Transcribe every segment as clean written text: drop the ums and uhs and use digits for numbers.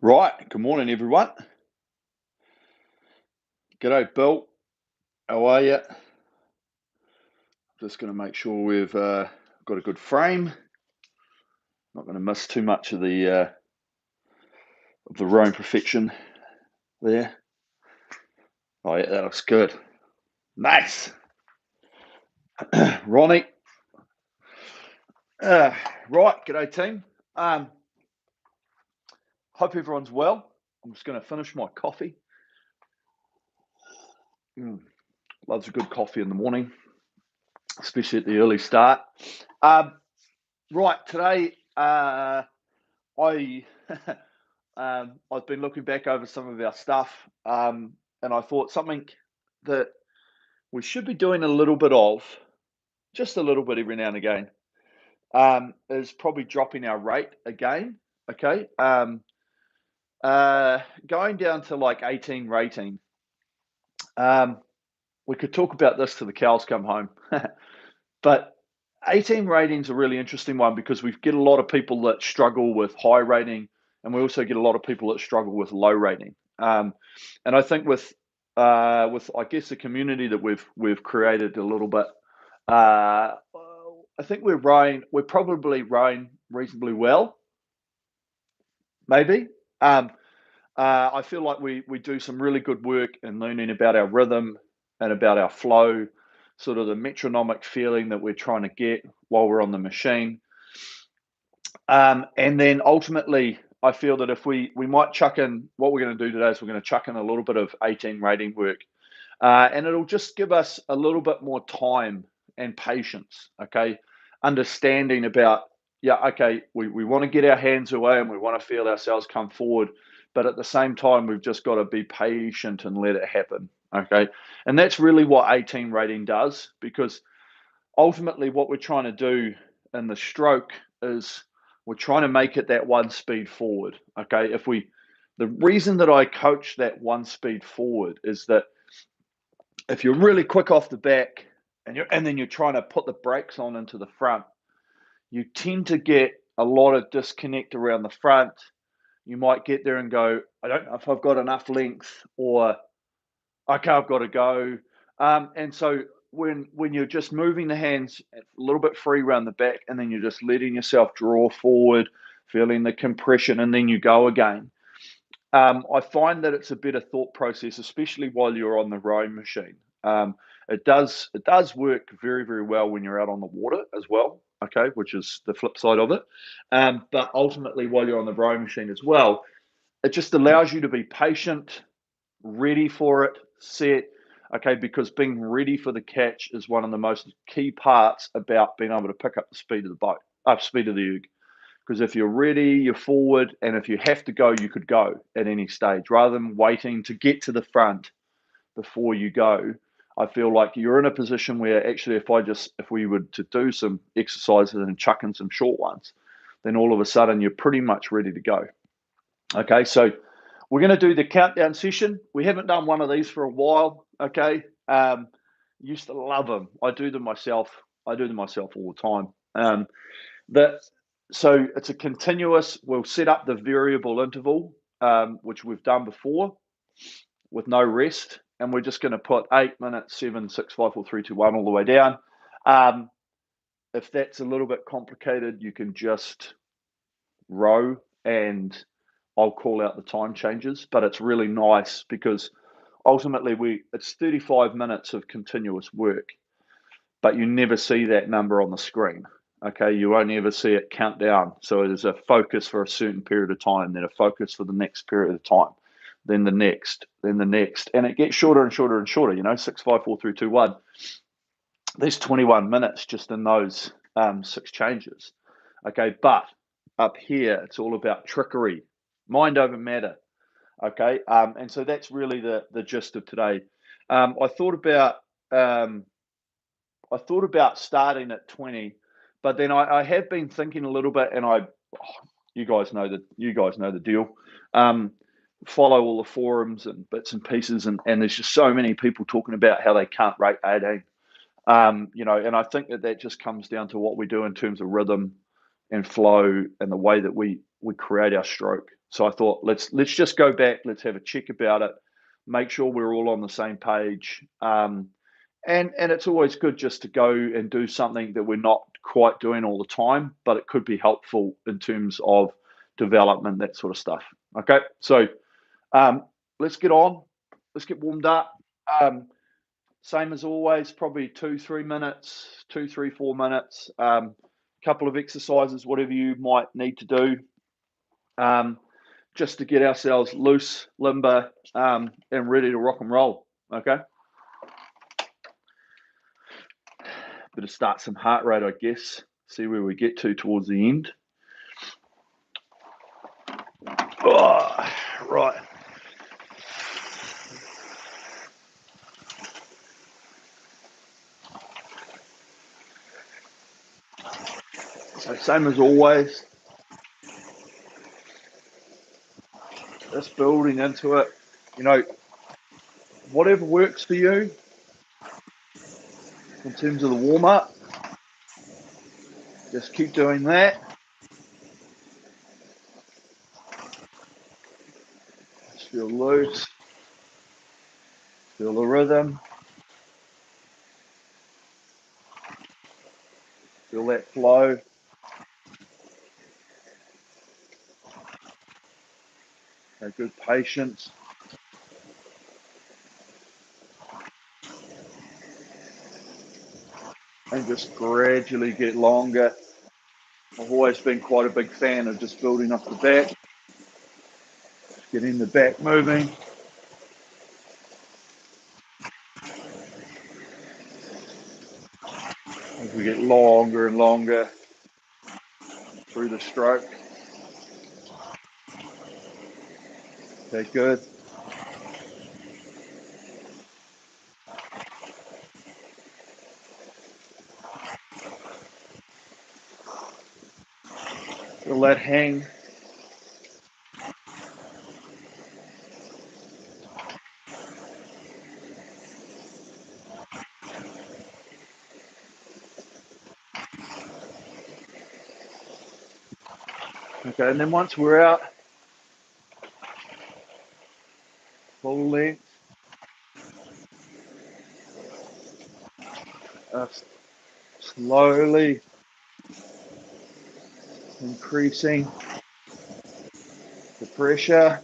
Right, good morning, everyone. G'day, Bill. How are you? Just going to make sure we've got a good frame. Not going to miss too much of the rowing perfection there. Oh yeah, that looks good. Nice, Ronnie. Right, g'day, team. Hope everyone's well. I'm just going to finish my coffee. Loves a good coffee in the morning, especially at the early start. Right, today I I've been looking back over some of our stuff, and I thought something that we should be doing a little bit of, just a little bit every now and again, is probably dropping our rate again. Okay, going down to like 18 rating. We could talk about this till the cows come home, but 18 rating's a really interesting one because we get a lot of people that struggle with high rating, and we also get a lot of people that struggle with low rating. And I think with I guess the community that we've created a little bit, I think we're probably rowing reasonably well, maybe. Um, I feel like we do some really good work in learning about our rhythm and about our flow, sort of the metronomic feeling that we're trying to get while we're on the machine. And then ultimately, I feel that if we might chuck in what we're going to do today is we're going to chuck in a little bit of 18 rating work, and it'll just give us a little bit more time and patience. Okay, understanding about okay, we want to get our hands away and we want to feel ourselves come forward, but at the same time, we've just got to be patient and let it happen. Okay, and that's really what 18 rating does because ultimately what we're trying to do in the stroke is we're trying to make it that one speed forward. Okay, the reason that I coach that one speed forward is that if you're really quick off the back and then you're trying to put the brakes on into the front, you tend to get a lot of disconnect around the front. You might get there and go, I don't know if I've got enough length, or okay, I've got to go. And so when you're just moving the hands a little bit free around the back, and then you're just letting yourself draw forward, feeling the compression, and then you go again. I find that it's a better thought process, especially while you're on the rowing machine. It does work very, very well when you're out on the water as well. Okay, which is the flip side of it. But ultimately, while you're on the rowing machine as well, it just allows you to be patient, ready for it, set. Okay, because being ready for the catch is one of the most key parts about being able to pick up the speed of the boat, speed of the erg. Because if you're ready, you're forward, and if you have to go, you could go at any stage rather than waiting to get to the front before you go. I feel like you're in a position where actually, if we were to do some exercises and chuck in some short ones, then all of a sudden you're pretty much ready to go. Okay, so we're going to do the countdown session. We haven't done one of these for a while. Okay, used to love them. I do them myself. I do them myself all the time. That so it's a continuous. We'll set up the variable interval, which we've done before, with no rest, and we're just going to put 8 minutes, 7, 6, 5, 4, 3, 2, 1 all the way down. If that's a little bit complicated, you can just row and I'll call out the time changes, but it's really nice because ultimately it's 35 minutes of continuous work, but you never see that number on the screen. Okay, you only ever see it count down. So there's a focus for a certain period of time, then a focus for the next period of time, then the next, then the next, and it gets shorter and shorter and shorter. 6, 5, 4, 3, 2, 1. There's 21 minutes just in those 6 changes. Okay, but up here it's all about trickery, mind over matter. Okay, and so that's really the gist of today. I thought about starting at 20, but then I have been thinking a little bit, and you guys know the deal. Follow all the forums and bits and pieces, and there's just so many people talking about how they can't rate 18. And I think that just comes down to what we do in terms of rhythm and flow and the way that we we create our stroke. So I thought, let's just go back, let's have a check about it, make sure we're all on the same page. And it's always good just to go and do something that we're not quite doing all the time, but it could be helpful in terms of development, that sort of stuff. Okay, so let's get on, let's get warmed up. Same as always, probably 2-3 minutes, 2-3-4 minutes. Couple of exercises, whatever you might need to do, just to get ourselves loose, limber, and ready to rock and roll. Okay. Bit of start some heart rate, I guess. See where we get to towards the end. Oh, right. So same as always, just building into it. You know, whatever works for you in terms of the warm up, just keep doing that. Just feel loose, feel the rhythm, feel that flow. Have good patience. And just gradually get longer. I've always been quite a big fan of just building off the back, getting the back moving. As we get longer and longer through the stroke. Okay, good. We'll let hang. Okay, and then once we're out, full length, slowly increasing the pressure.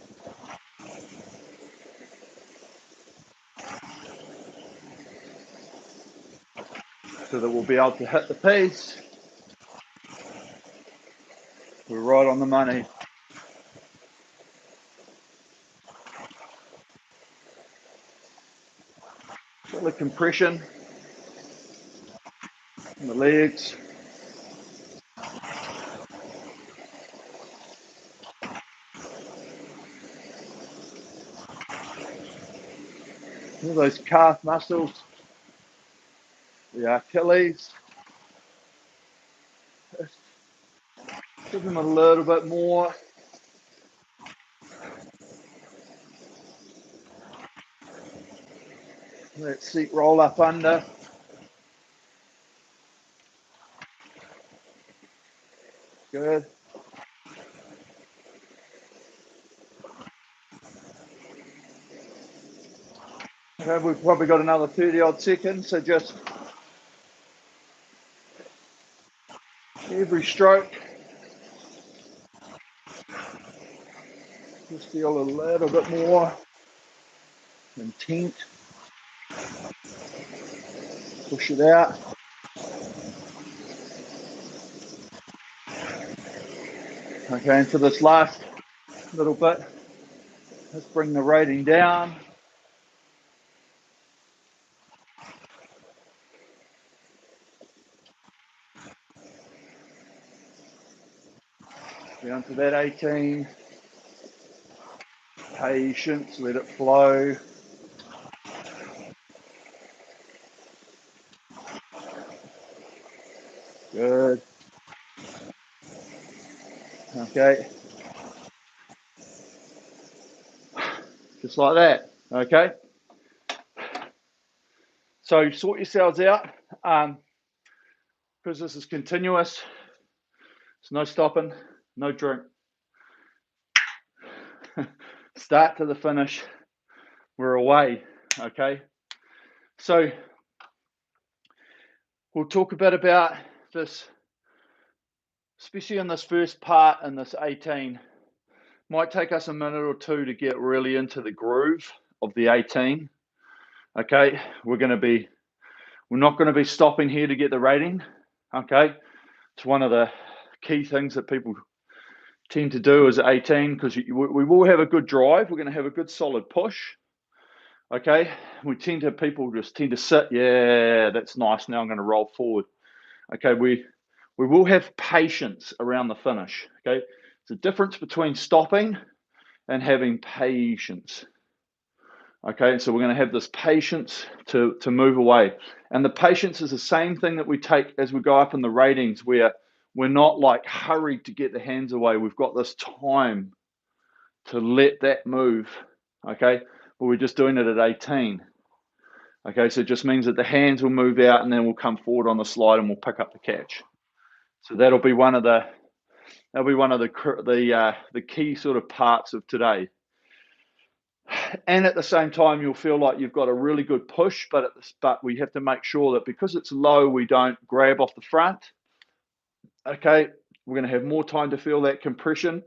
So that we'll be able to hit the piece. We're right on the money. Feel the compression in the legs. Feel those calf muscles, the Achilles. Just give them a little bit more. That seat roll up under. Good. Okay, we've probably got another 30 odd seconds, so just every stroke, just feel a little bit more intent. Push it out. Okay, and for this last little bit, let's bring the rating down. Down to that 18. Patience, let it flow. Good. Okay. Just like that. Okay. So sort yourselves out. Because this is continuous, there's no stopping, no drink. Start to the finish, we're away, okay? So we'll talk a bit about this, especially in this first part in this 18. Might take us a minute or two to get really into the groove of the 18, okay? We're not going to be stopping here to get the rating, okay? It's one of the key things that people tend to do is 18, because we will have a good drive. We're going to have a good solid push, okay? People just tend to sit, yeah, that's nice, now I'm going to roll forward. Okay, we will have patience around the finish, okay? There's a difference between stopping and having patience. Okay, so we're going to have this patience to move away. And the patience is the same thing that we take as we go up in the ratings, where we're not like hurried to get the hands away. We've got this time to let that move, okay? But we're just doing it at 18. Okay, so it just means that the hands will move out and then we'll come forward on the slide and we'll pick up the catch. So that'll be one of the key sort of parts of today. And at the same time, you'll feel like you've got a really good push, but we have to make sure that because it's low, we don't grab off the front. Okay, we're going to have more time to feel that compression.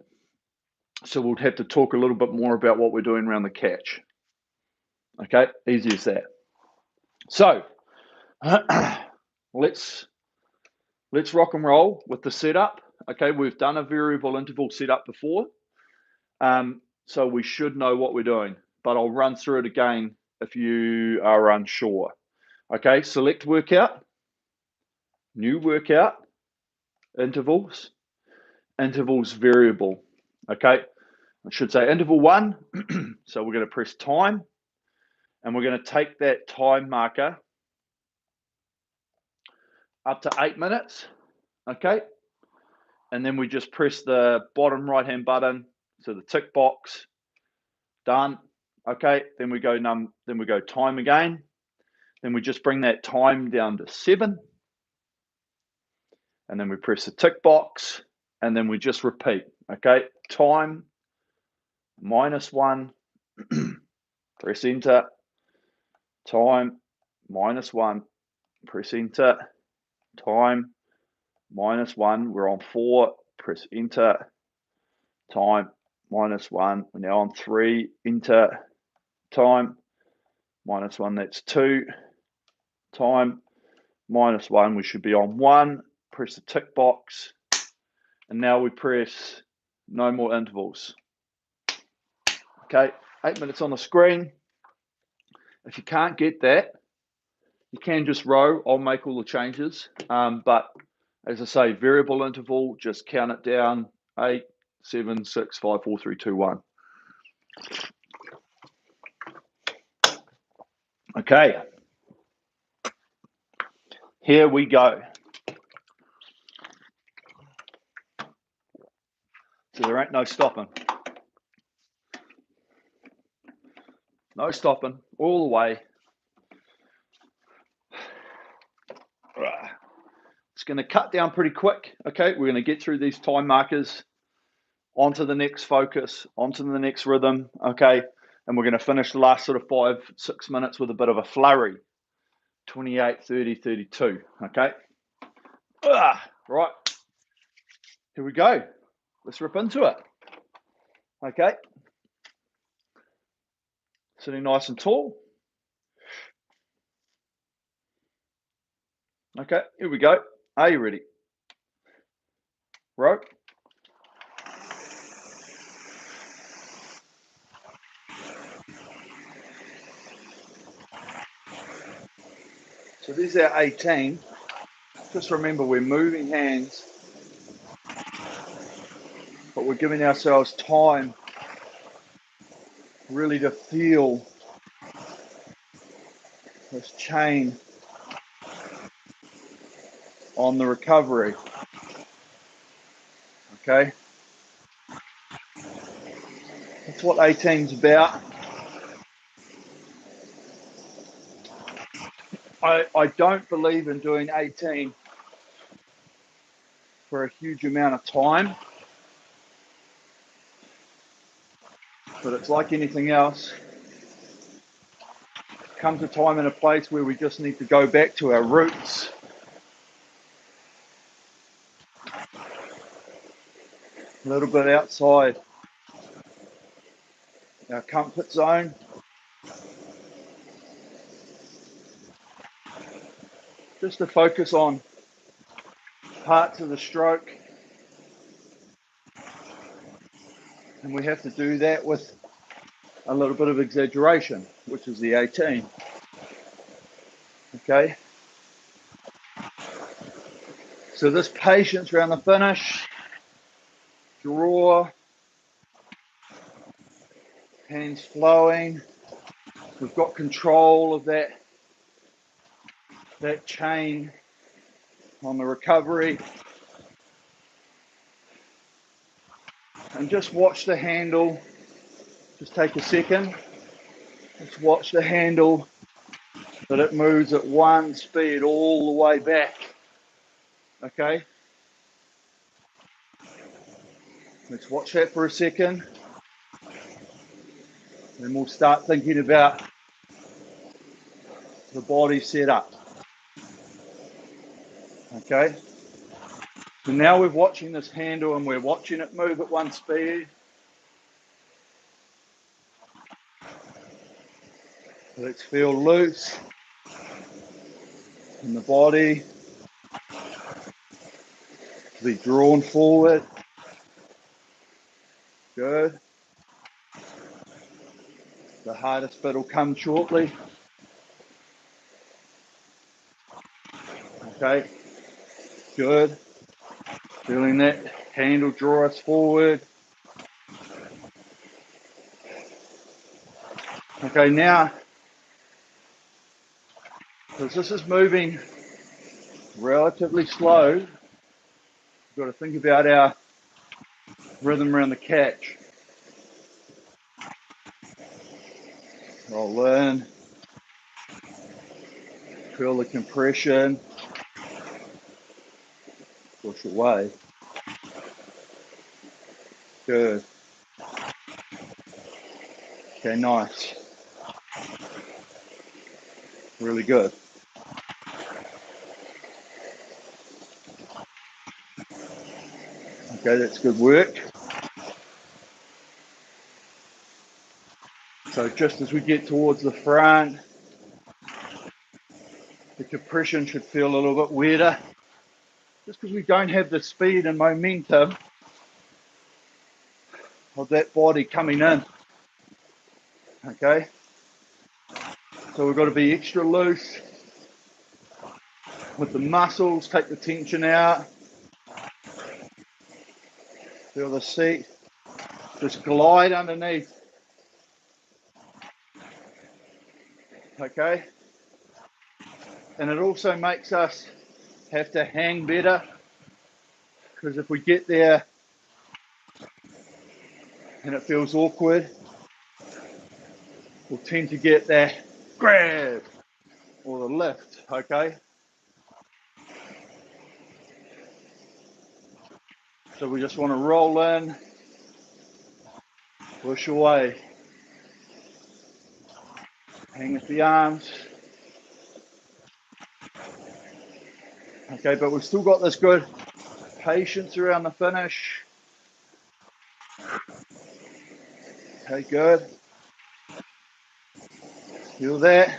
So we'll have to talk a little bit more about what we're doing around the catch. Okay, easy as that. So let's rock and roll with the setup. Okay, we've done a variable interval setup before. So we should know what we're doing, but I'll run through it again if you are unsure. Okay, select workout, new workout, intervals variable. Okay, I should say interval 1. So we're going to press time, and we're going to take that time marker up to 8 minutes. Okay, and then we just press the bottom right hand button, so the tick box, done. Okay, then we go time again. Then we just bring that time down to 7. And then we press the tick box, and then we just repeat. Okay, time, -1, press enter, time, -1, press enter, time, -1, we're on 4, press enter, time, -1, we're now on 3, enter, time, -1, that's 2, time, -1, we should be on 1, press the tick box, and now we press no more intervals. Okay, 8 minutes on the screen. If you can't get that, you can just row. I'll make all the changes. But as I say, variable interval, just count it down. 8, 7, 6, 5, 4, 3, 2, 1. Okay. Here we go. So there ain't no stopping. No stopping, all the way. It's going to cut down pretty quick. Okay, we're going to get through these time markers, onto the next focus, onto the next rhythm. Okay, and we're going to finish the last sort of 5-6 minutes with a bit of a flurry. 28, 30, 32. Okay, right. Here we go. Let's rip into it. Okay, sitting nice and tall. Okay, here we go. Are you ready? Rope. So there's our 18. Just remember, we're moving hands, but we're giving ourselves time really to feel this chain on the recovery. Okay, that's what 18's about. I don't believe in doing 18 for a huge amount of time. But it's like anything else. Comes a time and a place where we just need to go back to our roots. A little bit outside our comfort zone. Just to focus on parts of the stroke. And we have to do that with a little bit of exaggeration, which is the 18. Okay. So this patience around the finish, draw, hands flowing. We've got control of that chain on the recovery. And just watch the handle. Just take a second. Just watch the handle, that it moves at one speed all the way back. Okay? Let's watch that for a second. Then we'll start thinking about the body setup. Okay? So now we're watching this handle and we're watching it move at one speed. Let's feel loose in the body. Be drawn forward. Good. The hardest bit will come shortly. Okay. Good. Feeling that handle draw us forward. Okay, now, because this is moving relatively slow, we've got to think about our rhythm around the catch. Roll in, feel the compression, push away. Good. Okay, nice. Really good. Okay, that's good work. So just as we get towards the front, the compression should feel a little bit weirder. Just because we don't have the speed and momentum of that body coming in. Okay? So we've got to be extra loose with the muscles, take the tension out. Feel the seat. Just glide underneath. Okay? And it also makes us have to hang better, because if we get there and it feels awkward, we'll tend to get that grab or the lift, okay? So we just want to roll in, push away, hang with the arms. Okay, but we've still got this good patience around the finish. Okay, good. Feel that.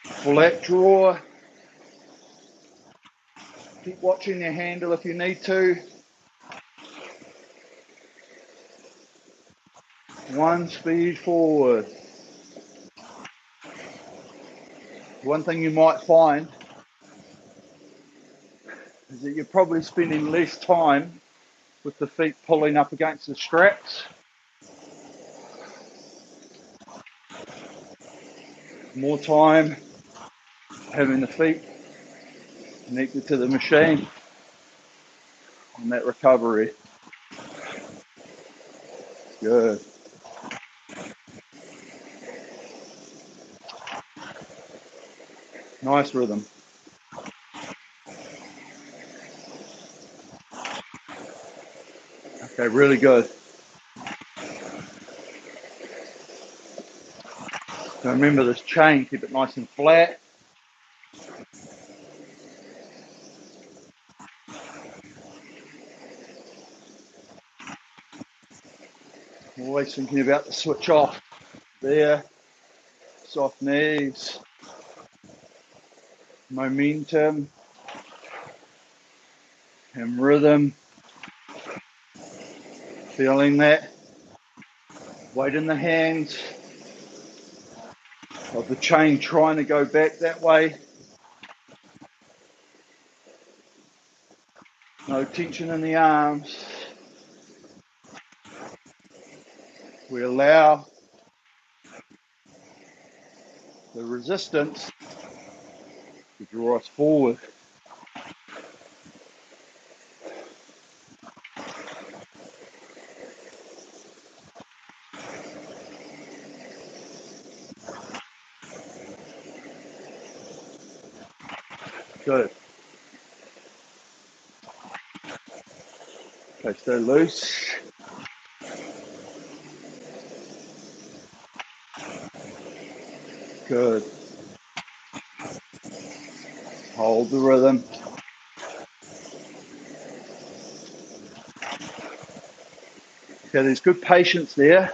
Flat draw. Keep watching your handle if you need to. One speed forward. One thing you might find is that you're probably spending less time with the feet pulling up against the straps. More time having the feet connected to the machine on that recovery. Good. Nice rhythm. Okay, really good. So remember this chain, keep it nice and flat. Always thinking about the switch off there. Soft knees. Momentum. And rhythm. Feeling that. Weight in the hands. Of the chain trying to go back that way. No tension in the arms. We allow the resistance to draw us forward. Good. Okay, stay loose. Good. Hold the rhythm. Okay, there's good patience there.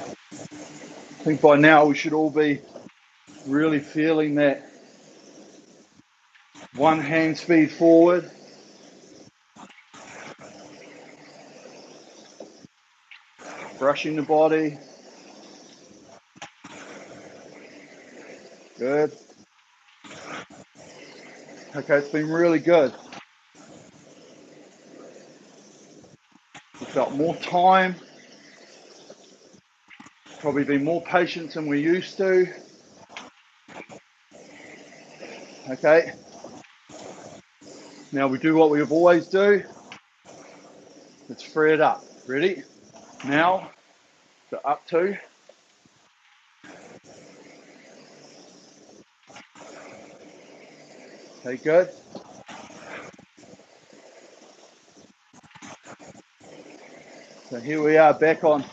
I think by now we should all be really feeling that one hand speed forward. Brushing the body. Good. Okay, it's been really good. We felt more time. Probably been more patient than we used to. Okay. Now we do what we always do. Let's free it up. Ready? Now, so up to. Okay, good. So here we are back on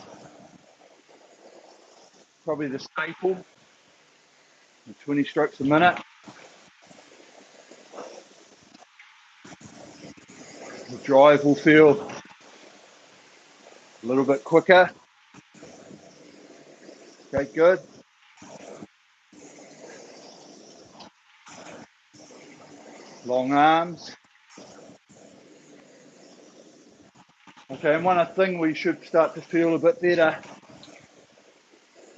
probably the staple, 20 strokes a minute. The drive will feel a little bit quicker. Okay, good. Long arms. Okay, and one thing we should start to feel a bit better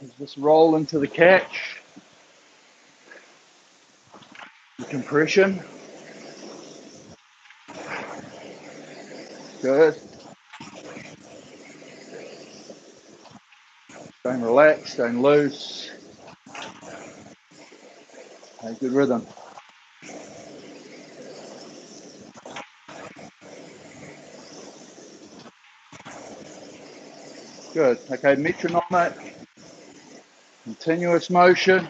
is this roll into the catch. The compression. Good. Staying relaxed, staying loose. Okay, good rhythm. Good. Okay, metronomic. Continuous motion.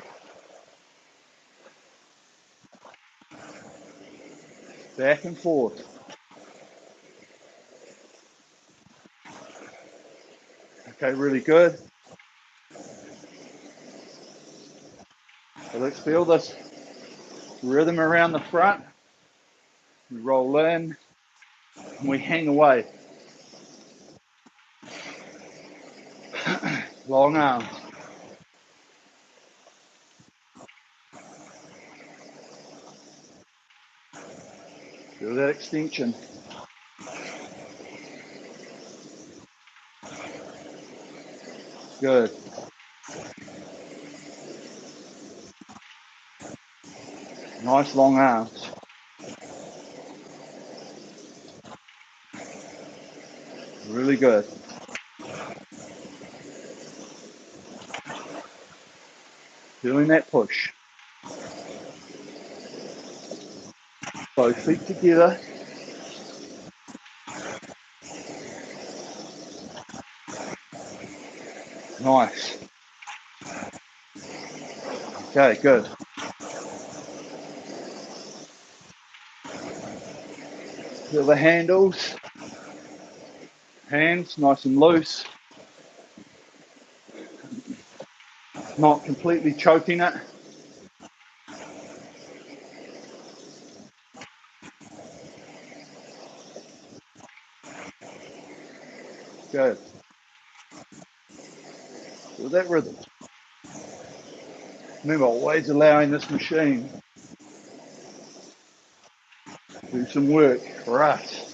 Back and forth. Okay, really good. So let's feel this rhythm around the front. We roll in and we hang away. Long arms. Feel that extension. Good. Nice long arms. Really good. Feeling that push. Both feet together. Nice. Okay, good. Feel the handles. Hands nice and loose. not completely choking it. Good. With that rhythm. Remember, always allowing this machine to do some work for us.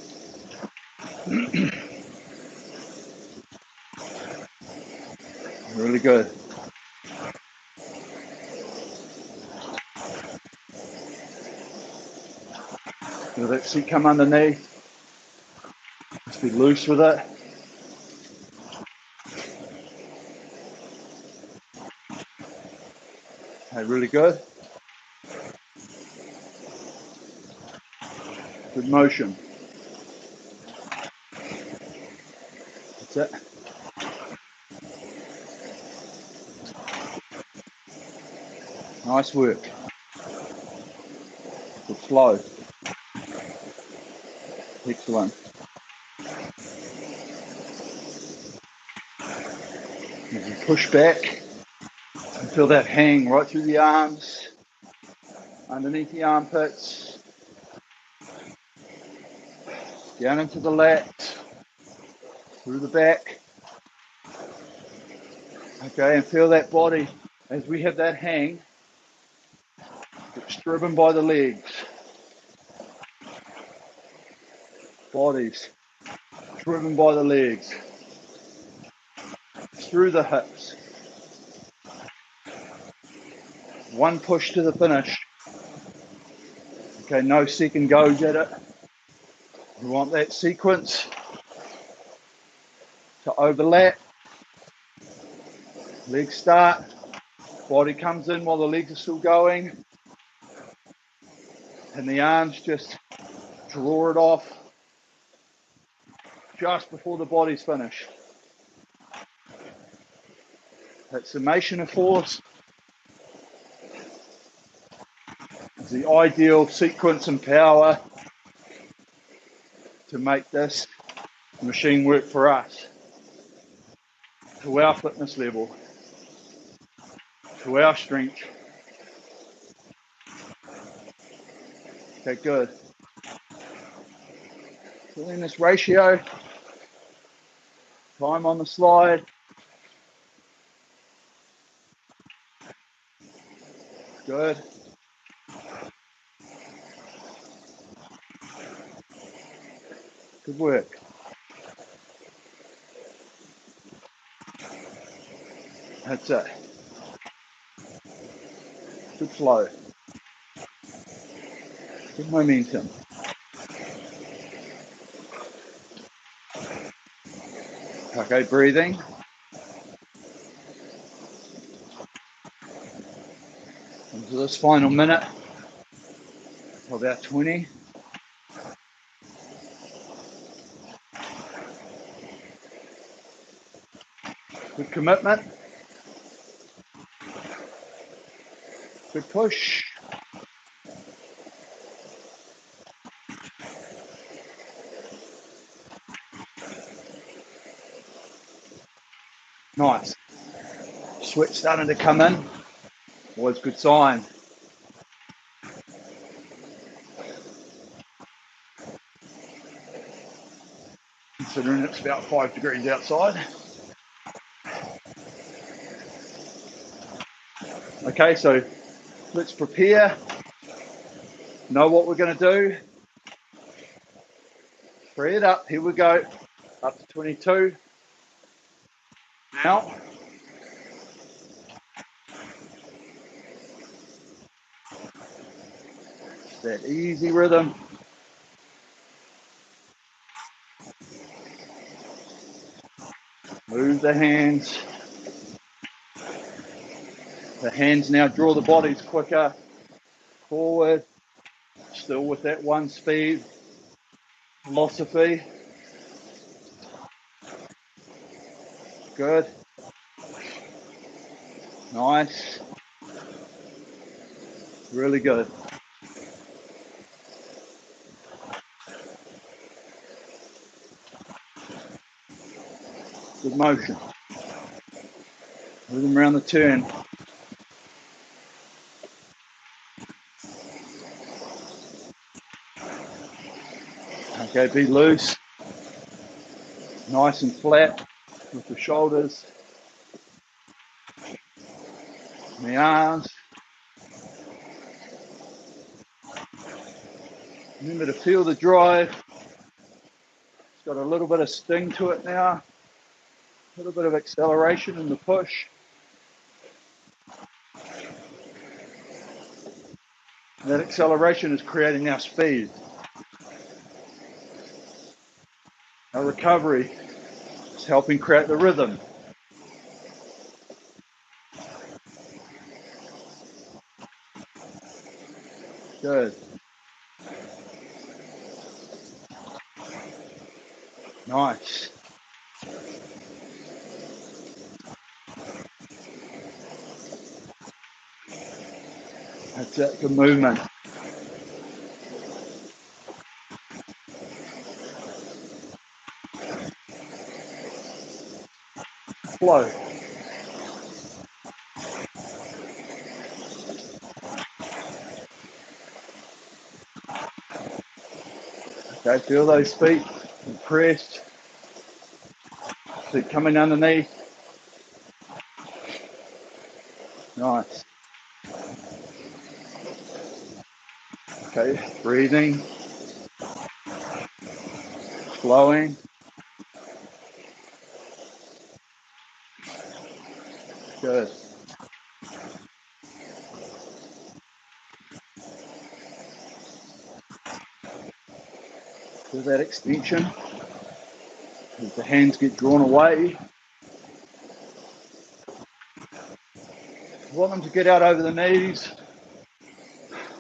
Really good. Feel that seat come underneath. Just be loose with it. Okay, really good. Good motion. That's it. Nice work. Good flow. Excellent. As you push back, and feel that hang right through the arms, underneath the armpits, down into the lats, through the back. Okay, and feel that body as we have that hang. It's driven by the legs. Bodies driven by the legs. Through the hips. One push to the finish. Okay, no second goes at it. You want that sequence to overlap. Legs start. Body comes in while the legs are still going. And the arms just draw it off just before the body's finished. That summation of force is the ideal sequence and power to make this machine work for us, to our fitness level, to our strength. Okay, good. So in this ratio, time on the slide. Good. Good work. That's it. Good flow. Good momentum. Okay, breathing. Into this final minute, about 20. Good commitment. Good push. Nice. Sweat starting to come in. Always good sign. Considering it's about 5 degrees outside. Okay, so let's prepare. Know what we're going to do. Free it up. Here we go. Up to 22. Now. That easy rhythm. Move the hands. The hands now draw the bodies quicker forward, still with that one speed philosophy. Good. Nice. Really good. Good motion. Rhythm around the turn. Okay, be loose, nice and flat with the shoulders and the arms. Remember to feel the drive. It's got a little bit of sting to it now, a little bit of acceleration in the push. That acceleration is creating our speed. Our recovery is helping create the rhythm. Good. Nice. That's it, good movement. Flow. Okay, feel those feet pressed. Feet coming underneath. Nice. Okay, breathing. Flowing. Good. Feel that extension. As the hands get drawn away. Want them to get out over the knees.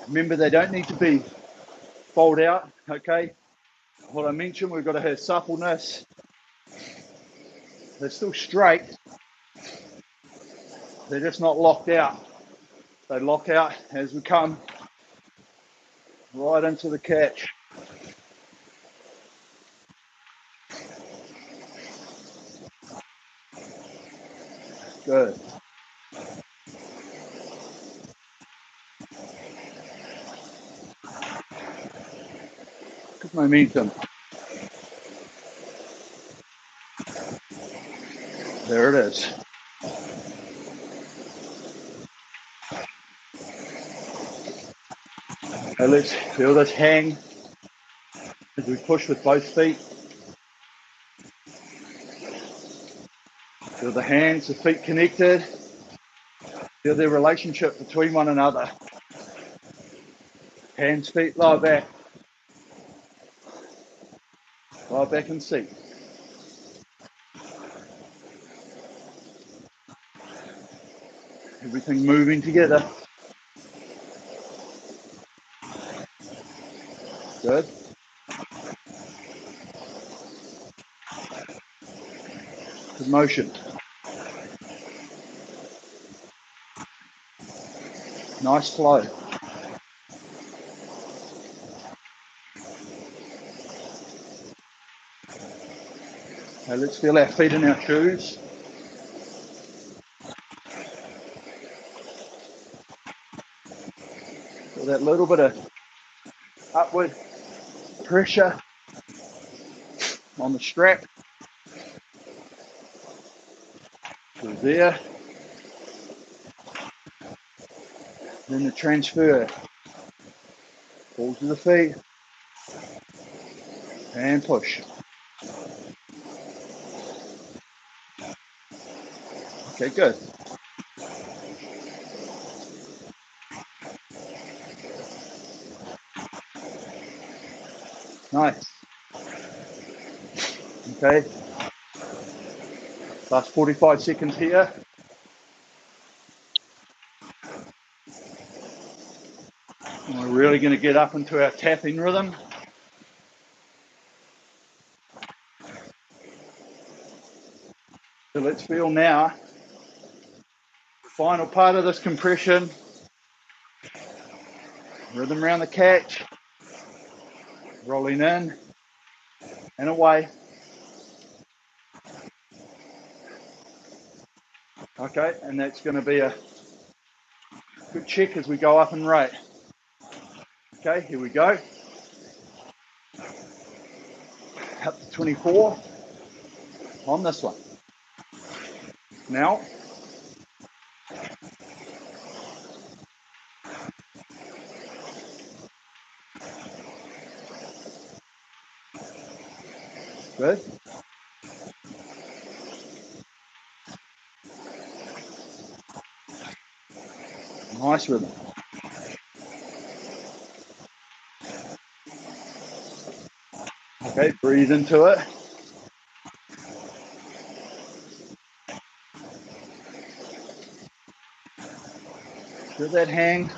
Remember, they don't need to be fold out, okay? What I mentioned, we've got to have suppleness. They're still straight. They're just not locked out. They lock out as we come right into the catch. Good. Good momentum. There it is. Now let's feel this hang as we push with both feet. Feel the hands, the feet connected. Feel their relationship between one another. Hands, feet, lie back. Lie back and seat. Everything moving together. Good. Good motion. Nice flow. Okay, let's feel our feet in our shoes. Feel that little bit of upward pressure on the strap. Through there. Then the transfer. Ball to the feet. And push. Okay, good. Nice. Okay. Last 45 seconds here. And we're really going to get up into our tapping rhythm. So let's feel now, final part of this compression, rhythm around the catch, rolling in and away. Okay, and that's going to be a good check as we go up and rate. Okay, here we go. 24 on this one. Now, good. Nice rhythm. Okay, breathe into it. Let that hang.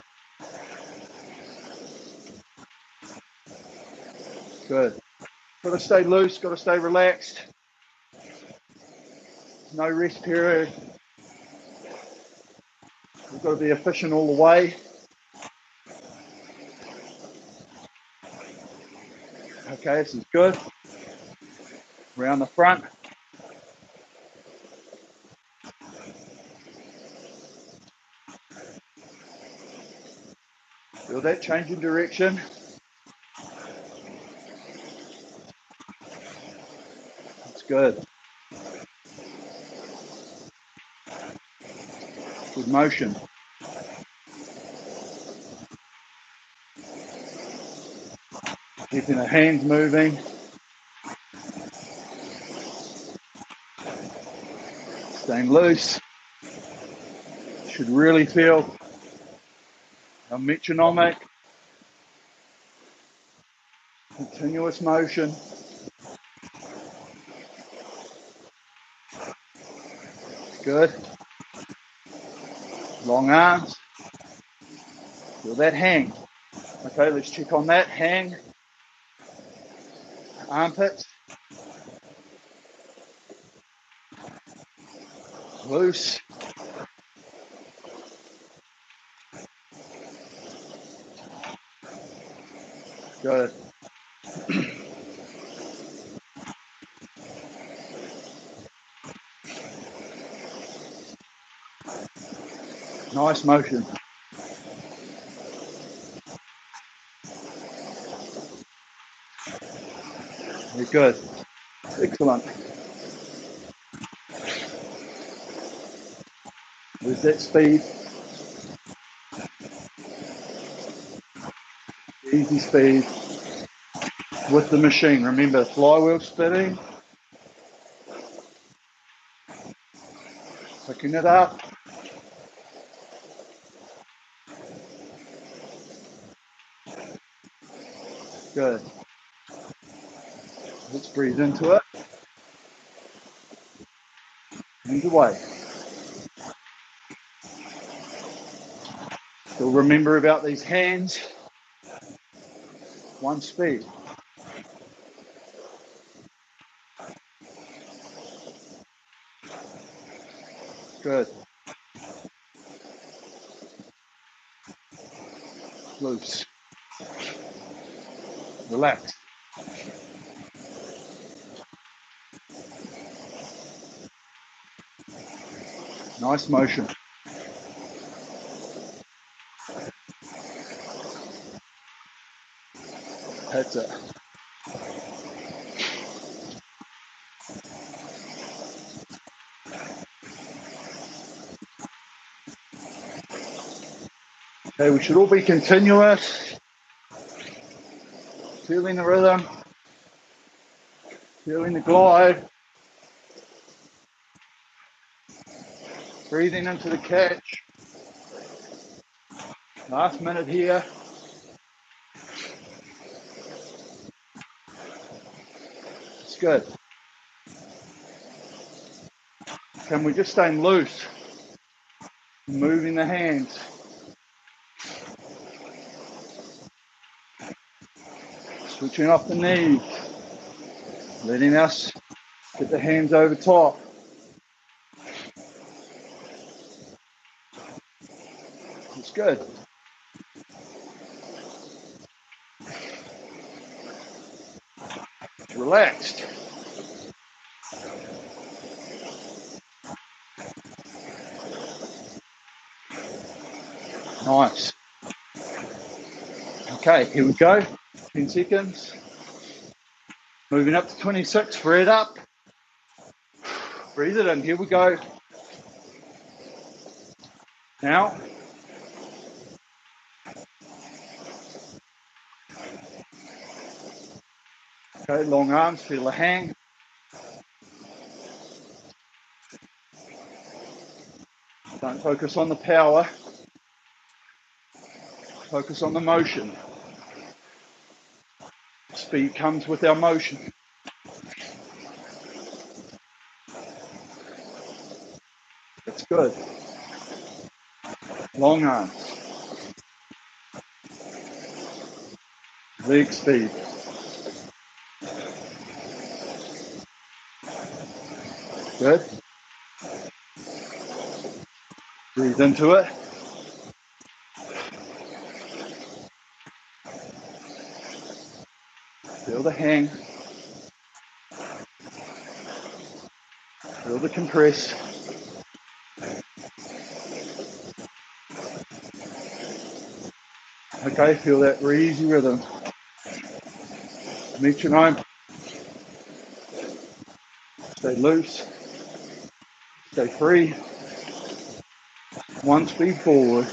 Good. Got to stay loose, got to stay relaxed. No rest period. We've got to be efficient all the way. Okay, this is good. Around the front. Feel that change in direction. That's good. Good motion. Keeping the hands moving. Staying loose. Should really feel a metronomic, continuous motion. Good. Long arms. Feel that hang. Okay, let's check on that. Hang. Armpits. Loose. Good. Nice motion. Very good. Excellent. With that speed. Easy speed. With the machine. Remember, flywheel spinning. Picking it up. Good. Let's breathe into it. And away. Still remember about these hands. One speed. Good. Loose. Relax. Nice motion. That's it. Okay, we should all be continuous. Feeling the rhythm. Feeling the glide. Breathing into the catch. Last minute here. It's good. Can we just stay loose? Moving the hands. Switching off the knees. Letting us get the hands over top. It's good. It's relaxed. Nice. Okay, here we go. 10 seconds. Moving up to 26, spread up. Breathe it in, here we go. Now. Okay, long arms, feel the hang. Don't focus on the power. Focus on the motion. Speed comes with our motion. That's good. Long arms. Leg speed. Good. Breathe into it. Feel the hang. Feel the compress. Okay, feel that easy rhythm. Metronome. Stay loose. Stay free. One speed forward.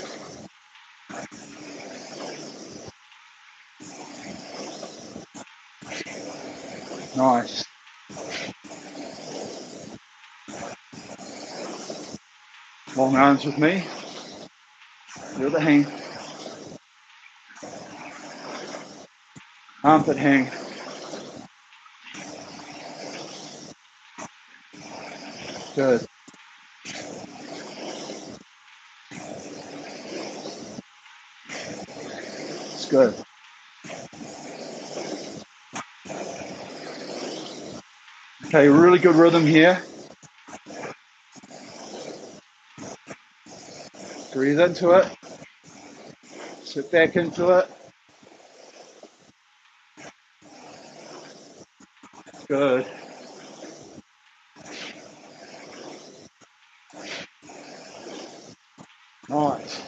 Nice. Long arms with me. Feel the hang. Armpit hang. Good. It's good. Okay, really good rhythm here. Breathe into it. Sit back into it. Good. Nice.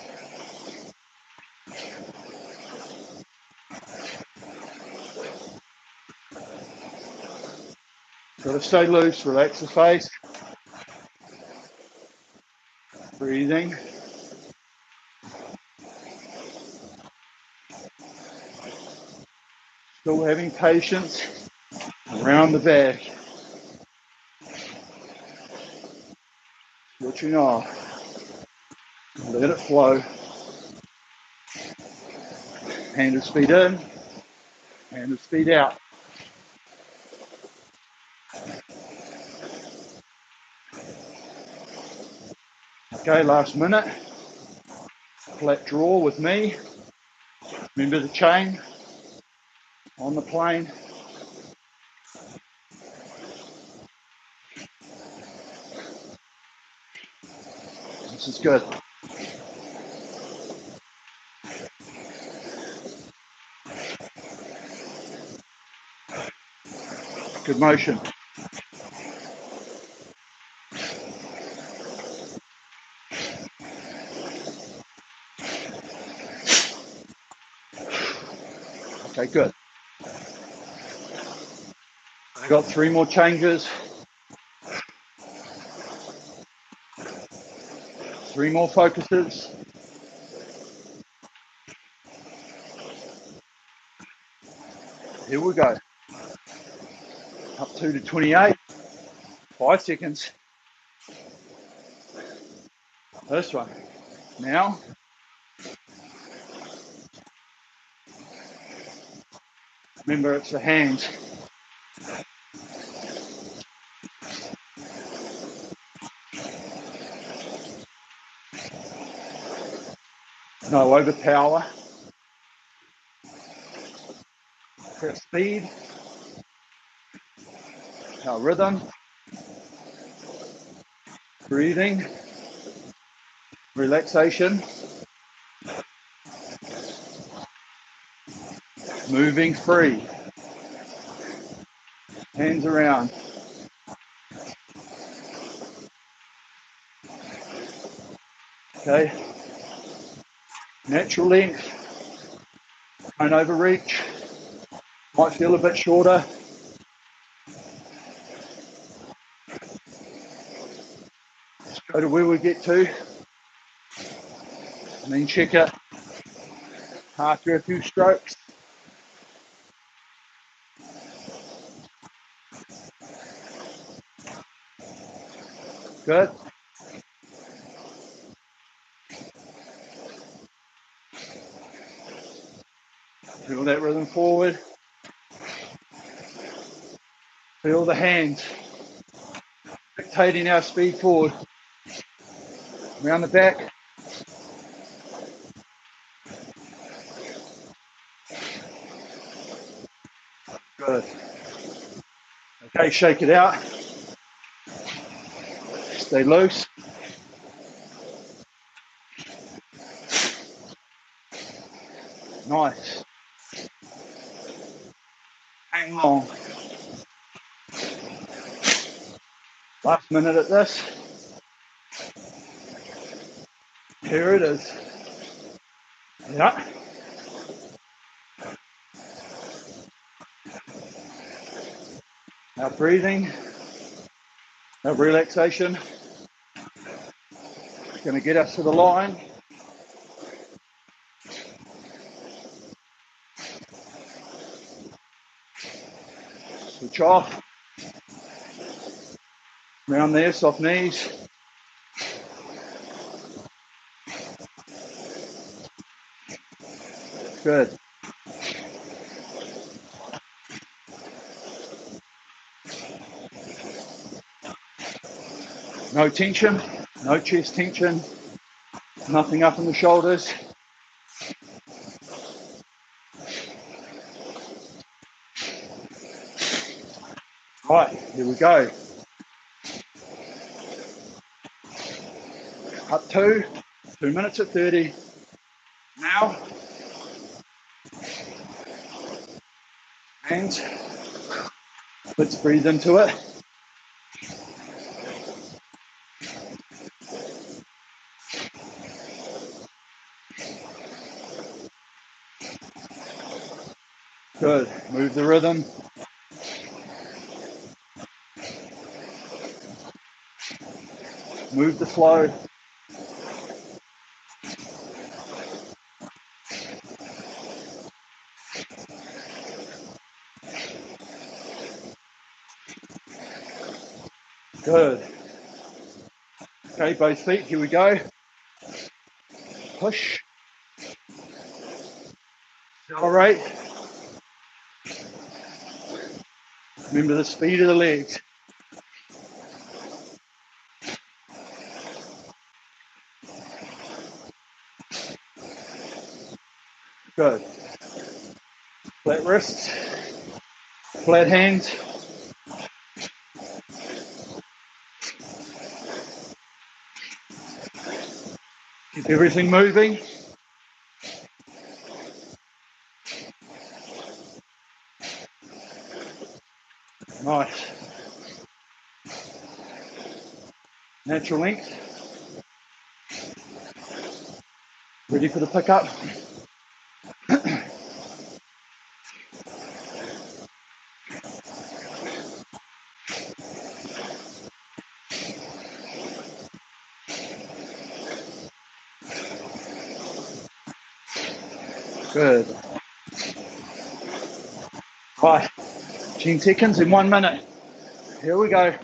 Got to stay loose, relax the face. Breathing. Still having patience around the back. Switching off. Let it flow. Hand of speed in, hand of speed out. Okay, last minute. Flat draw with me. Remember the chain on the plane. This is good. Good motion. Okay, good. I got 3 more changes. 3 more focuses. Here we go. Up 2 to 28. 5 seconds. This one. Now. Remember, it's the hands. No overpower. Press speed. Our rhythm. Breathing. Relaxation. Moving free. Hands around. Okay. Natural length. Don't overreach. Might feel a bit shorter. Go to where we get to, and then check it after a few strokes. Good. Feel that rhythm forward. Feel the hands dictating our speed forward. Around the back. Good. Okay, shake it out. Stay loose. Nice. Hang long. Last minute at this. Here it is. Yeah. Our breathing, our relaxation. Going to get us to the line. Switch off. Round there, soft knees. Good. No tension, no chest tension, nothing up in the shoulders. Right, here we go. Up 2 minutes at 30. Now, and let's breathe into it. Good, move the rhythm. Move the flow. Good. Okay, both feet, here we go. Push. Accelerate. Remember the speed of the legs. Good. Flat wrists, flat hands. Keep everything moving. Nice. Natural length. Ready for the pickup. Good. Right, 10 seconds in 1 minute. Here we go.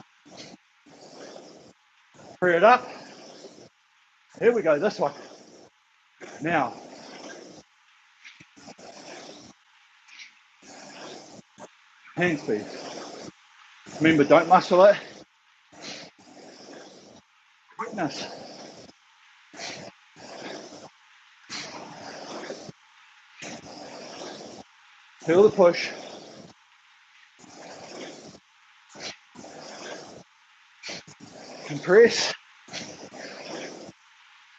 Free it up. Here we go, this one. Now. Hand speed. Remember, don't muscle it. Quickness. Feel the push. Compress.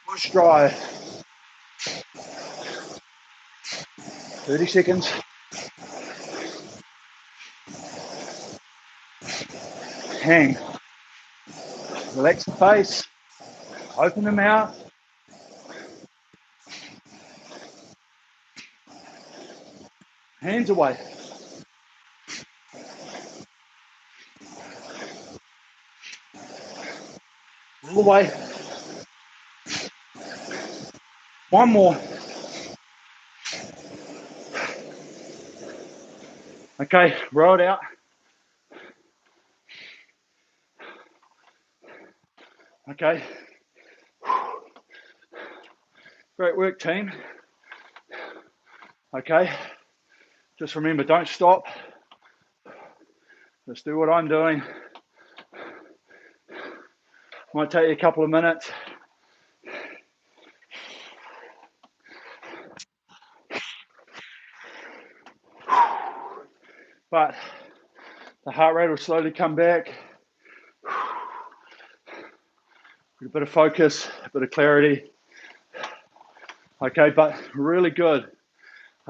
Push dry. 30 seconds. Hang. Relax the face. Open the mouth. Hands away. the way. One more. Okay, row it out. Okay. Great work, team. Okay. Just remember, don't stop. Just do what I'm doing. Might take you a couple of minutes. But the heart rate will slowly come back. A bit of focus, a bit of clarity. Okay, but really good.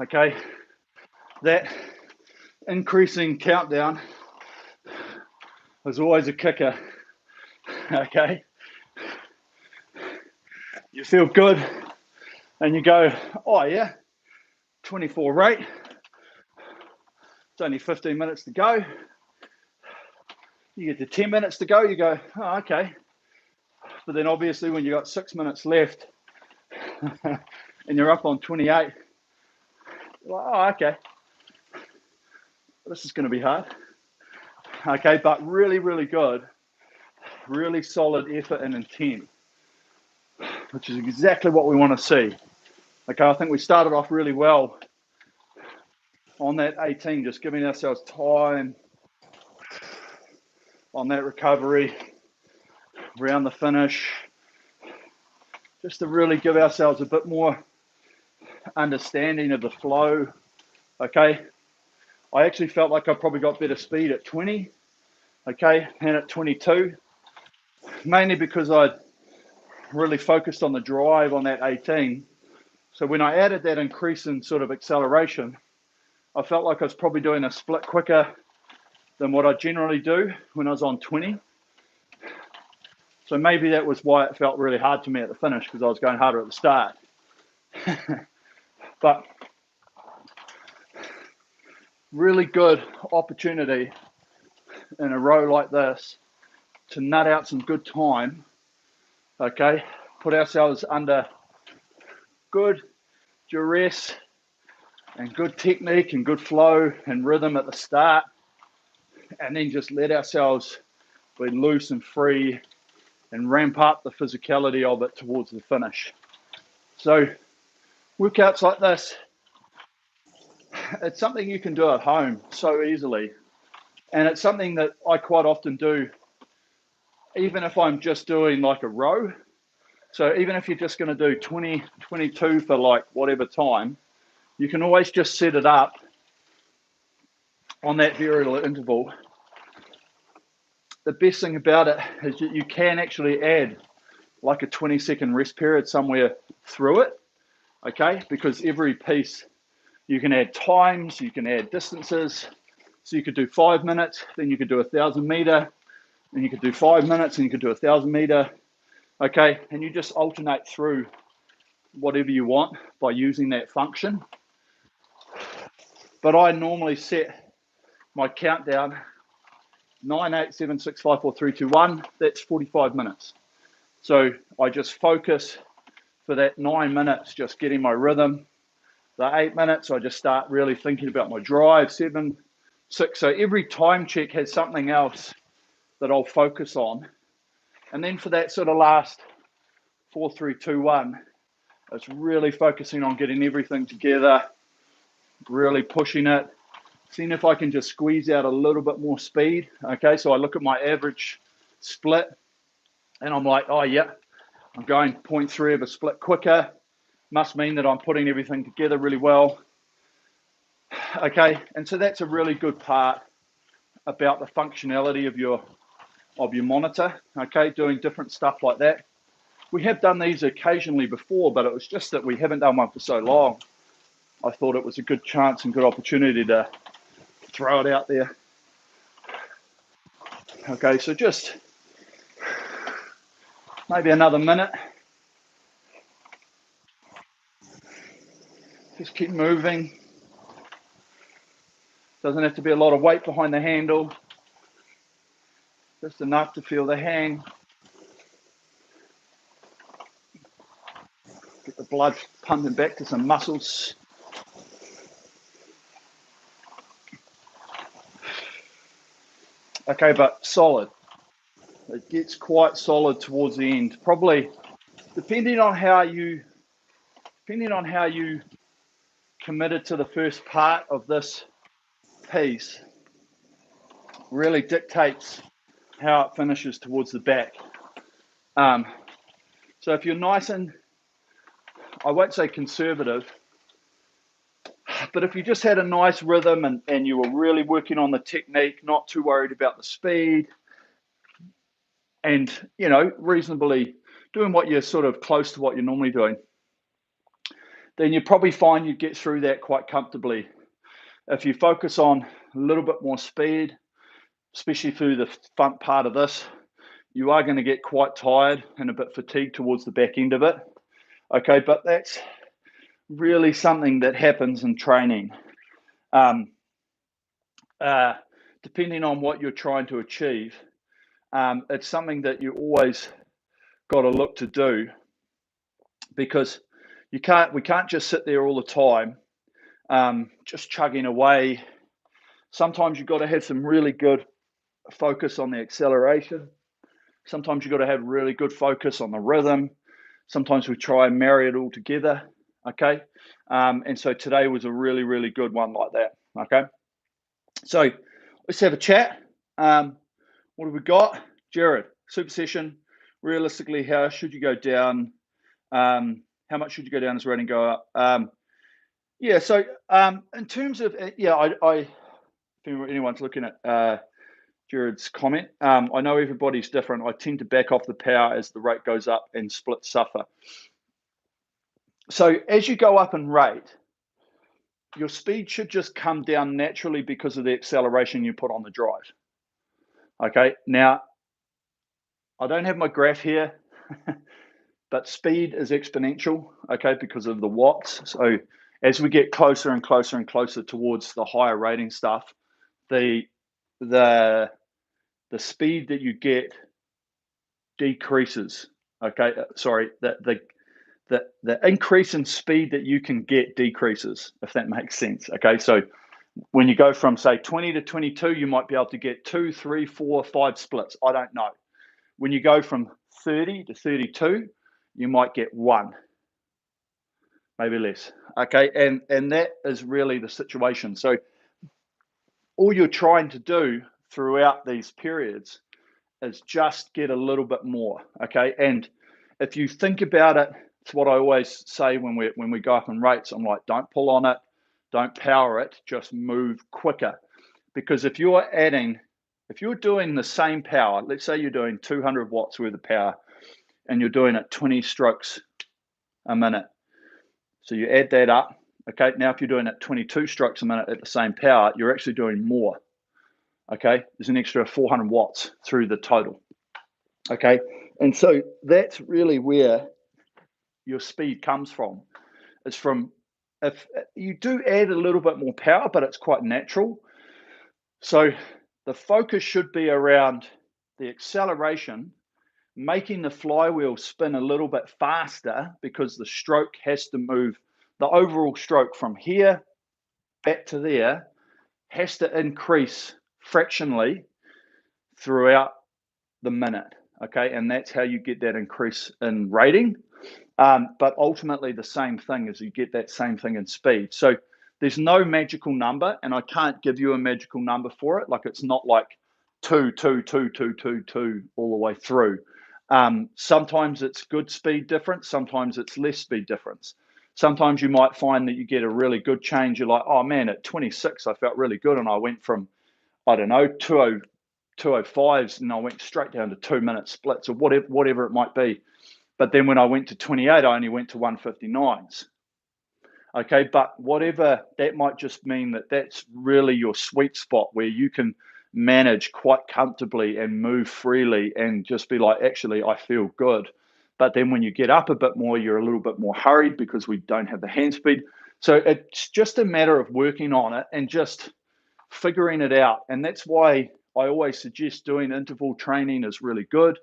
Okay, that increasing countdown is always a kicker. Okay, you feel good and you go, oh yeah, 24 rate. It's only 15 minutes to go. You get to 10 minutes to go, you go, oh, okay. But then obviously when you got 6 minutes left and you're up on 28, you're like, oh, okay. This is going to be hard. Okay, but really, really good. Really solid effort and intent, which is exactly what we want to see. Okay, I think we started off really well on that 18, just giving ourselves time on that recovery around the finish, just to really give ourselves a bit more understanding of the flow. Okay, I actually felt like I probably got better speed at 20, okay, and at 22, mainly because I'd really focused on the drive on that 18. So when I added that increase in sort of acceleration, I felt like I was probably doing a split quicker than what I generally do when I was on 20. So maybe that was why it felt really hard to me at the finish, because I was going harder at the start. But really good opportunity in a row like this to nut out some good time. Okay, put ourselves under good duress and good technique and good flow and rhythm at the start, and then just let ourselves be loose and free and ramp up the physicality of it towards the finish. So workouts like this, it's something you can do at home so easily, and it's something that I quite often do even if I'm just doing like a row. So even if you're just going to do 20, 22 for like whatever time, you can always just set it up on that variable interval. The best thing about it is that you can actually add like a 20-second rest period somewhere through it, okay? Because every piece, you can add times, you can add distances. So you could do 5 minutes, then you could do 1,000 meter, and you could do 5 minutes, and you could do 1,000 meter, okay? And you just alternate through whatever you want by using that function. But I normally set my countdown 9, 8, 7, 6, 5, 4, 3, 2, 1. That's 45 minutes. So I just focus for that 9 minutes, just getting my rhythm. The 8 minutes, I just start really thinking about my drive. 7, 6. So every time check has something else that I'll focus on. And then for that sort of last 4, 3, 2, 1, it's really focusing on getting everything together, really pushing it, seeing if I can just squeeze out a little bit more speed. Okay, so I look at my average split and I'm like, oh yeah, I'm going 0.3 of a split quicker. Must mean that I'm putting everything together really well. Okay, and so that's a really good part about the functionality of your monitor, okay, doing different stuff like that. We have done these occasionally before, but it was just that we haven't done one for so long. I thought it was a good chance and good opportunity to throw it out there. Okay, so just maybe another minute. Just keep moving. Doesn't have to be a lot of weight behind the handle. Just enough to feel the hang. the blood pumping back to some muscles. Okay, but solid. It gets quite solid towards the end. Probably depending on how you committed to the first part of this piece, really dictates how it finishes towards the back. So if you're nice and, I won't say conservative, but if you just had a nice rhythm and you were really working on the technique, not too worried about the speed, and, you know, reasonably doing what you're sort of close to what you're normally doing, then you probably find you get through that quite comfortably. If you focus on a little bit more speed, especially through the front part of this, you are going to get quite tired and a bit fatigued towards the back end of it. Okay, but that's really something that happens in training. Depending on what you're trying to achieve, it's something that you always got to look to do, because we can't just sit there all the time, just chugging away. Sometimes you've got to have some really good focus on the acceleration. Sometimes you've got to have really good focus on the rhythm. Sometimes we try and marry it all together. Okay. And so today was a really, really good one like that. Okay. So let's have a chat. What have we got? Jared, super session. Realistically, how should you go down? How much should you go down as rating go up? So in terms of, if anyone's looking at Jared's comment, I know everybody's different. I tend to back off the power as the rate goes up and splits suffer. So as you go up in rate, your speed should just come down naturally because of the acceleration you put on the drive. Okay, now I don't have my graph here, but speed is exponential, okay, because of the watts. So as we get closer and closer and closer towards the higher rating stuff, the speed that you get decreases. Okay, sorry, the increase in speed that you can get decreases, if that makes sense. Okay, so when you go from, say, 20 to 22, you might be able to get 2, 3, 4, 5 splits. I don't know. When you go from 30 to 32, you might get 1, maybe less. Okay, and that is really the situation. So all you're trying to do throughout these periods is just get a little bit more. Okay, and if you think about it, it's what I always say when we go up in rates. I'm like, don't pull on it, don't power it, just move quicker. Because if you're doing the same power, let's say you're doing 200 watts worth of power and you're doing it 20 strokes a minute. So you add that up. Okay, now if you're doing it 22 strokes a minute at the same power, you're actually doing more. Okay, there's an extra 400 watts through the total. Okay, and so that's really where your speed comes from. It's from, if you do add a little bit more power, but it's quite natural. So the focus should be around the acceleration, making the flywheel spin a little bit faster, because the stroke has to move. The overall stroke from here back to there has to increase fractionally throughout the minute. Okay, and that's how you get that increase in rating. But ultimately, the same thing is you get that same thing in speed. So there's no magical number, and I can't give you a magical number for it. Like, it's not like 2, 2, 2, 2, 2, 2 all the way through. Sometimes it's good speed difference. Sometimes it's less speed difference. Sometimes you might find that you get a really good change. You're like, oh man, at 26, I felt really good. And I went from, I don't know, 205s, and I went straight down to 2-minute splits, or whatever it might be. But then when I went to 28, I only went to 159s. Okay, but whatever, that might just mean that that's really your sweet spot where you can manage quite comfortably and move freely and just be like, actually, I feel good. But then when you get up a bit more, you're a little bit more hurried because we don't have the hand speed. So it's just a matter of working on it and just figuring it out. And that's why I always suggest doing interval training is really good.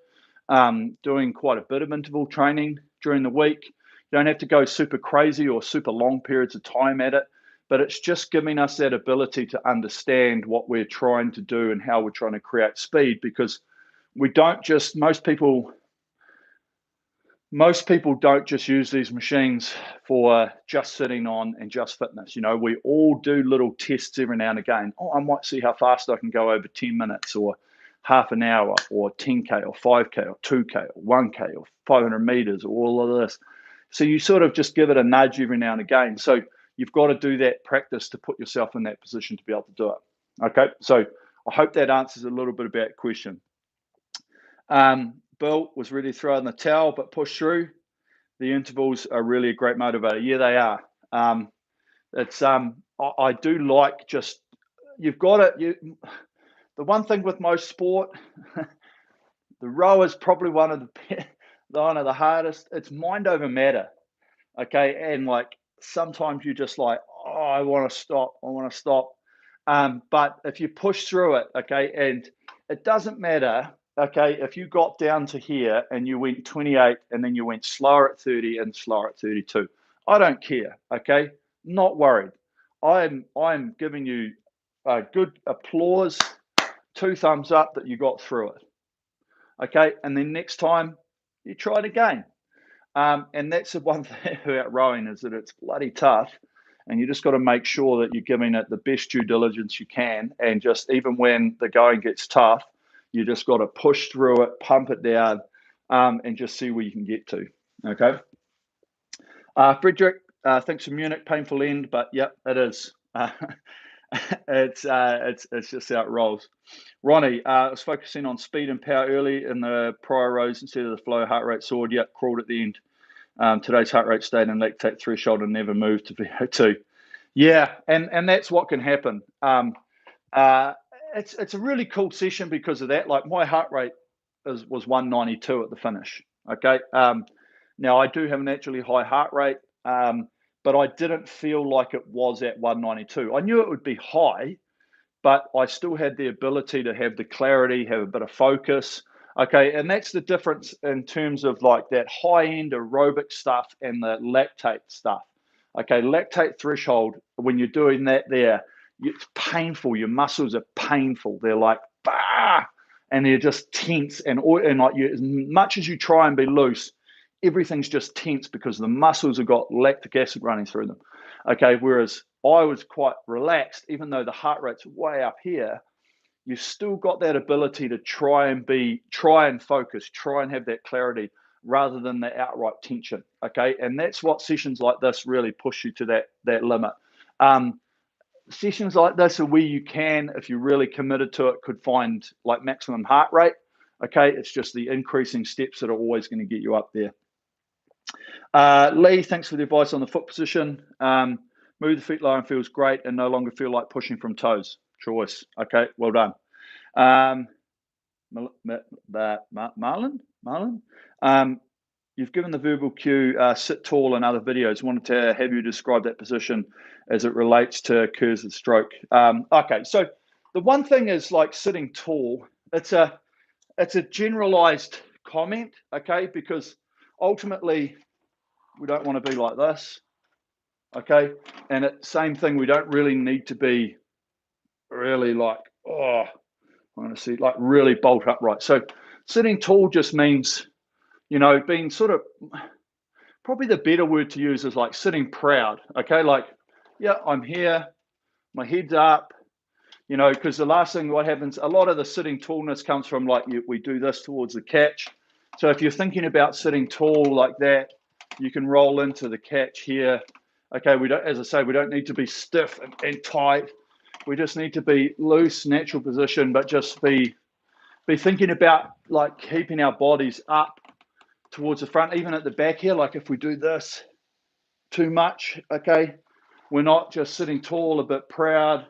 Doing quite a bit of interval training during the week. You don't have to go super crazy or super long periods of time at it, but it's just giving us that ability to understand what we're trying to do and how we're trying to create speed, because we don't just, most people don't just use these machines for just sitting on and just fitness. You know, we all do little tests every now and again. Oh, I might see how fast I can go over 10 minutes or half an hour or 10K or 5K or 2K or 1K or 500 meters or all of this. So you sort of just give it a nudge every now and again. So you've got to do that practice to put yourself in that position to be able to do it. Okay, so I hope that answers a little bit about the question. Bill was ready to throw in the towel, but push through. The intervals are really a great motivator. Yeah, they are. I do like just, you've got it. The one thing with most sport, the row is probably one of the hardest. It's mind over matter. Okay, and like sometimes you're just like, oh, I want to stop. But if you push through it, okay, and it doesn't matter, okay, if you got down to here and you went 28 and then you went slower at 30 and slower at 32, I don't care, okay, not worried. I'm giving you a good applause, 2 thumbs up that you got through it, okay, and then next time you try it again. And that's the one thing about rowing, is that it's bloody tough. And you just got to make sure that you're giving it the best due diligence you can. And just even when the going gets tough, you just got to push through it, pump it down, and just see where you can get to. Okay. Frederick, thanks for Munich, painful end, but yep, it is. It's just how it rolls. Ronnie, I was focusing on speed and power early in the prior rows instead of the flow. Heart rate soared. Yep, crawled at the end. Today's heart rate stayed in lactate threshold and never moved to VO2. Yeah, and that's what can happen. It's a really cool session because of that. Like my heart rate was 192 at the finish. Okay. Now I do have a naturally high heart rate, but I didn't feel like it was at 192. I knew it would be high, but I still had the ability to have the clarity, have a bit of focus. Okay, and that's the difference in terms of like that high-end aerobic stuff and the lactate stuff. Okay, lactate threshold, when you're doing that there, it's painful. Your muscles are painful. They're like, bah, and they're just tense. And like you, as much as you try and be loose, everything's just tense because the muscles have got lactic acid running through them. Okay, whereas I was quite relaxed, even though the heart rate's way up here. You've still got that ability to try and focus, try and have that clarity rather than the outright tension. Okay, and that's what sessions like this really push you to that limit. Sessions like this are where you can, if you're really committed to it, could find like maximum heart rate. Okay, it's just the increasing steps that are always going to get you up there. Lee, thanks for the advice on the foot position. Move the feet low and feels great and no longer feel like pushing from toes. Choice. Okay, well done. Marlon, you've given the verbal cue, sit tall in other videos. Wanted to have you describe that position as it relates to curves of stroke. Okay, so the one thing is like sitting tall. It's a generalized comment, okay, because ultimately we don't want to be like this, okay, and same thing, we don't really need to be really like, oh, I want to see like really bolt upright. So sitting tall just means, you know, being sort of, probably the better word to use is like sitting proud. Okay, like, yeah, I'm here, my head's up, you know, because the last thing what happens, a lot of the sitting tallness comes from like we do this towards the catch. So if you're thinking about sitting tall like that, you can roll into the catch here. Okay, we don't, as I say, we don't need to be stiff and tight. We just need to be loose, natural position, but just be thinking about like keeping our bodies up towards the front, even at the back here. Like if we do this too much, okay, we're not just sitting tall, a bit proud.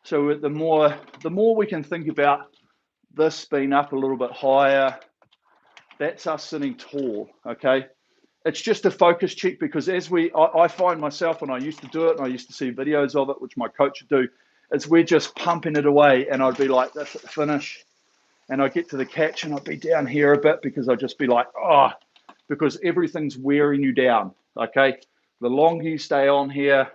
So the more we can think about this being up a little bit higher, that's us sitting tall, okay? It's just a focus check because I find myself, when I used to do it and I used to see videos of it, which my coach would do, is we're just pumping it away and I'd be like, that's at the finish. And I'd get to the catch and I'd be down here a bit because I'd just be like, oh, because everything's wearing you down, okay? The longer you stay on here,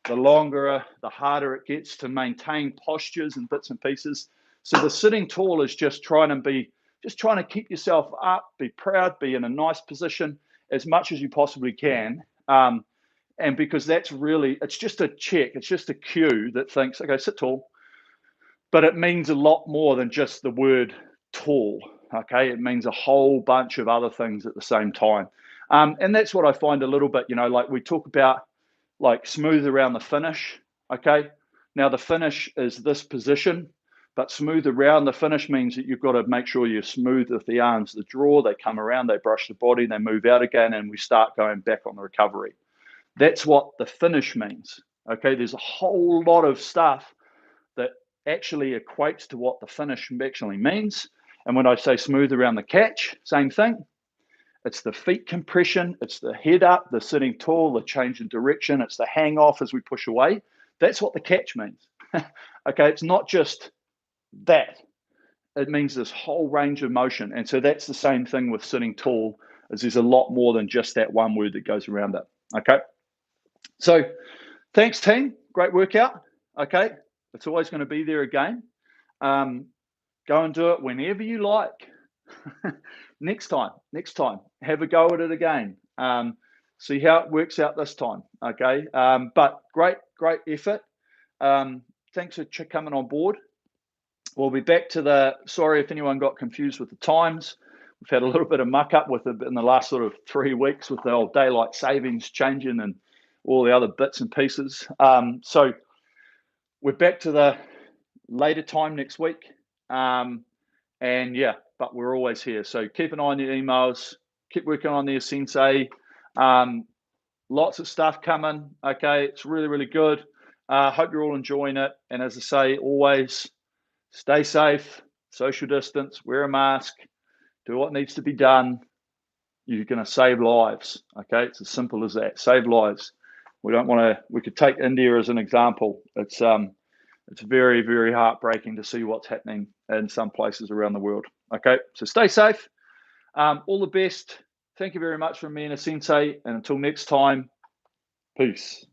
the harder it gets to maintain postures and bits and pieces. So the sitting tall is just trying to keep yourself up, be proud, be in a nice position as much as you possibly can. And because it's just a check, it's just a cue that thinks, okay, sit tall. But it means a lot more than just the word tall, okay? It means a whole bunch of other things at the same time. And that's what I find a little bit, like we talk about like smooth around the finish, okay? Now the finish is this position, but smooth around the finish means that you've got to make sure you're smooth with the arms, the draw, they come around, they brush the body, they move out again, and we start going back on the recovery. That's what the finish means, okay? There's a whole lot of stuff that actually equates to what the finish actually means. And when I say smooth around the catch, same thing. It's the feet compression, it's the head up, the sitting tall, the change in direction, it's the hang off as we push away. That's what the catch means. Okay, it's not just that. It means this whole range of motion. And so that's the same thing with sitting tall, is there's a lot more than just that one word that goes around it. Okay. So thanks, team. Great workout. Okay. It's always going to be there again. Go and do it whenever you like. Next time, have a go at it again. See how it works out this time. Okay. But great effort. Thanks for coming on board. We'll be back to sorry if anyone got confused with the times. We've had a little bit of muck up with it in the last sort of 3 weeks with the old daylight savings changing and all the other bits and pieces. So we're back to the later time next week. And yeah, but we're always here. So keep an eye on your emails, keep working on the asensei. Lots of stuff coming. Okay, it's really, really good. Hope you're all enjoying it. And as I say, always stay safe, social distance, wear a mask, do what needs to be done. You're going to save lives. Okay, it's as simple as that. Save lives. We don't want to. We could take India as an example. It's very, very heartbreaking to see what's happening in some places around the world. Okay, so stay safe. All the best. Thank you very much from me and asensei. And until next time, peace.